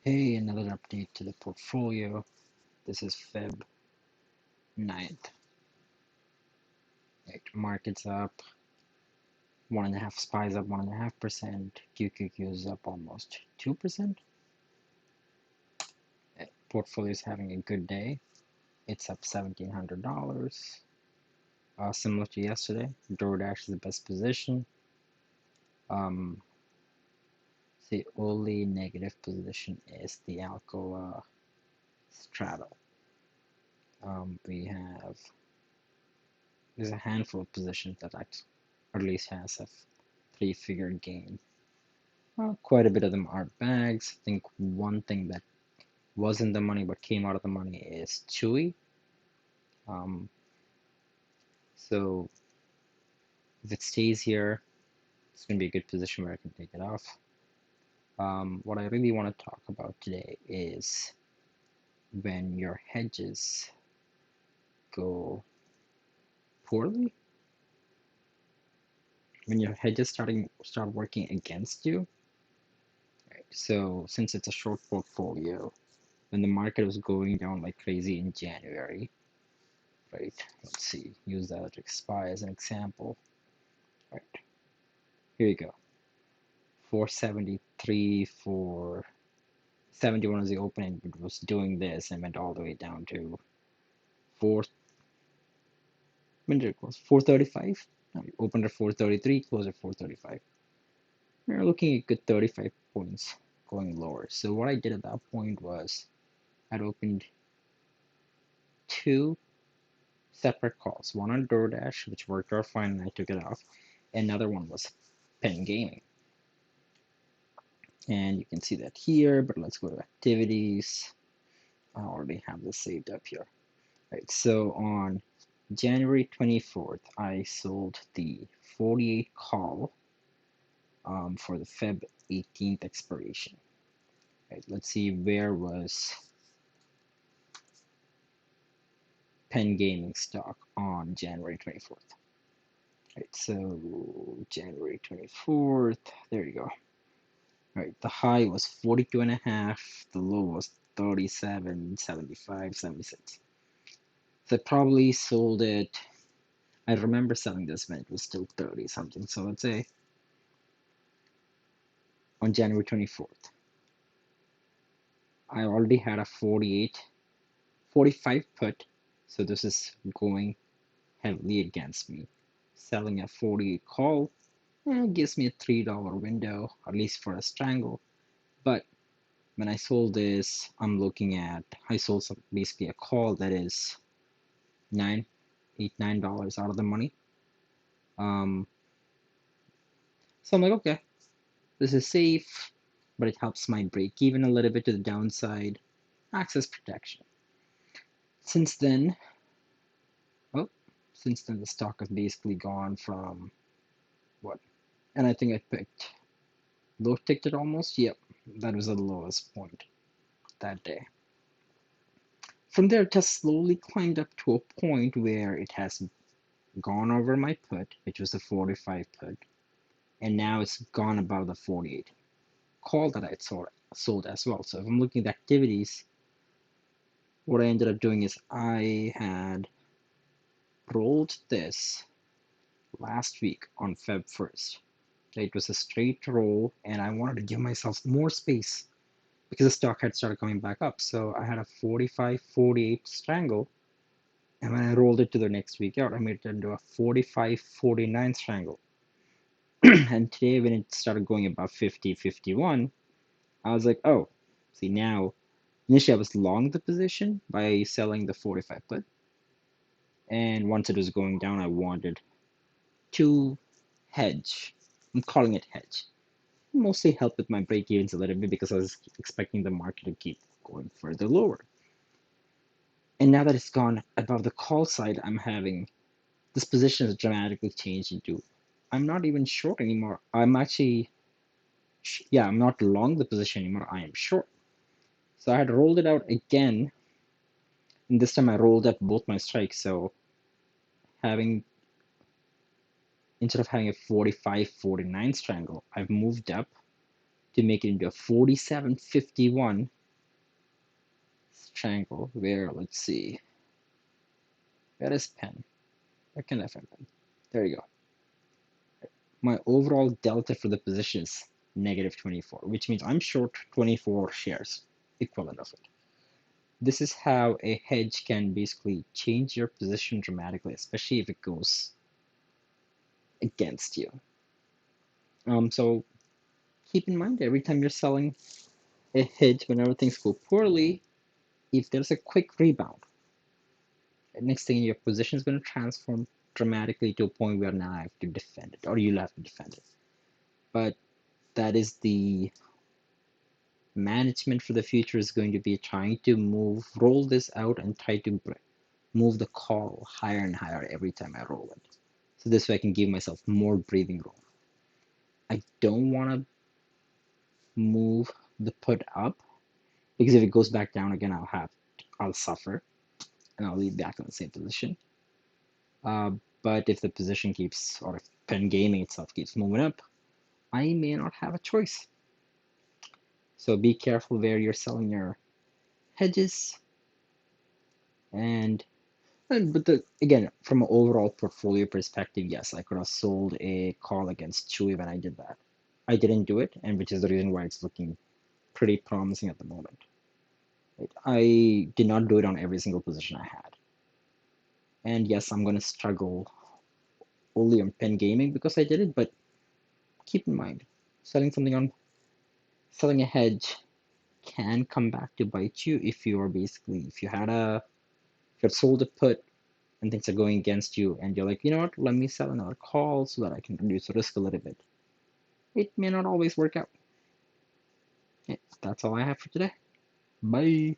Hey, another update to the portfolio. This is Feb 9th. Right, market's up 1.5, SPY's up 1.5%, QQQ is up almost 2%. Portfolio is having a good day. It's up $1,700. Similar to yesterday, DoorDash is the best position. Um, the only negative position is the Alcoa straddle. There's a handful of positions that at least has a three-figure gain. Quite a bit of them are bags. I think one thing that was in the money but came out of the money is Chewy. Um, so if it stays here, it's going to be a good position where I can take it off. What I really want to talk about today is when your hedges go poorly, when your hedges start working against you. Right? So since it's a short portfolio, when the market was going down like crazy in January, right? Let's see, use the electric SPY as an example. Right, here you go. 473, 471 is the opening. It was doing this and went all the way down to 4. When did it close? 435. Opened at 433, closed at 435. We're looking at good 35 points going lower. So what I did at that point was I'd opened two separate calls. One on DoorDash, which worked out fine, and I took it off. Another one was Penn Gaming. And you can see that here, but let's go to activities. I already have this saved up here. Right, so on January 24th, I sold the 48 call for the Feb 18th expiration. Right, let's see, where was Penn Gaming stock on January 24th? Right, so January 24th, there you go. Right, the high was 42.5, the low was 37, 75, 76. So I probably sold it. I remember selling this when it was still 30 something. So let's say on January 24th, I already had a 45 put. So this is going heavily against me. Selling a 48 call gives me a $3 window, at least for a strangle. But when I sold this, I sold basically a call that is $9 out of the money. So I'm like, okay, this is safe, but it helps my break even a little bit to the downside. Access protection. Since then, oh, since then the stock has basically gone from what? And I think I picked low ticket almost. Yep, that was the lowest point that day. From there, it has slowly climbed up to a point where it has gone over my put, which was the 45 put, and now it's gone above the 48 call that I sold as well. So if I'm looking at activities, what I ended up doing is I had rolled this last week on Feb 1st. It was a straight roll, and I wanted to give myself more space because the stock had started coming back up. So I had a 45-48 strangle, and when I rolled it to the next week out, I made it into a 45-49 strangle. And today, when it started going above 50-51, I was like, oh, see now, initially I was long the position by selling the 45 put, and once it was going down, I wanted to hedge. I'm calling it hedge. Mostly help with my break evens a little bit because I was expecting the market to keep going further lower. And now that it's gone above the call side, I'm having this position has dramatically changed into I'm not even short anymore. I'm actually, yeah, I'm not long the position anymore. I am short. So I had rolled it out again, and this time I rolled up both my strikes. So having instead of having a 45-49 strangle, I've moved up to make it into a 47.51 triangle where, let's see, where is Penn? Where can I find Penn? There you go. My overall delta for the position is negative 24, which means I'm short 24 shares, equivalent of it. This is how a hedge can basically change your position dramatically, especially if it goes against you. So keep in mind every time you're selling a hedge, whenever things go poorly, if there's a quick rebound, next thing your position is going to transform dramatically to a point where now I have to defend it, or you'll have to defend it. But that is the management for the future is going to be trying to roll this out and try to move the call higher and higher every time I roll it. So this way I can give myself more breathing room. I don't want to move the put up because if it goes back down again, I'll suffer and I'll be back in the same position. But if the position keeps, or if Penn Gaming itself keeps moving up, I may not have a choice. So be careful where you're selling your hedges. And but again, from an overall portfolio perspective, yes, I could have sold a call against Chewy when I did that. I didn't do it, and which is the reason why it's looking pretty promising at the moment. Right? I did not do it on every single position I had. And yes, I'm going to struggle only on Penn Gaming because I did it, but keep in mind, selling something on selling a hedge can come back to bite you if you are basically if you had sold a put and things are going against you and you're like, you know what, let me sell another call so that I can reduce the risk a little bit. It may not always work out. Yeah, that's all I have for today. Bye.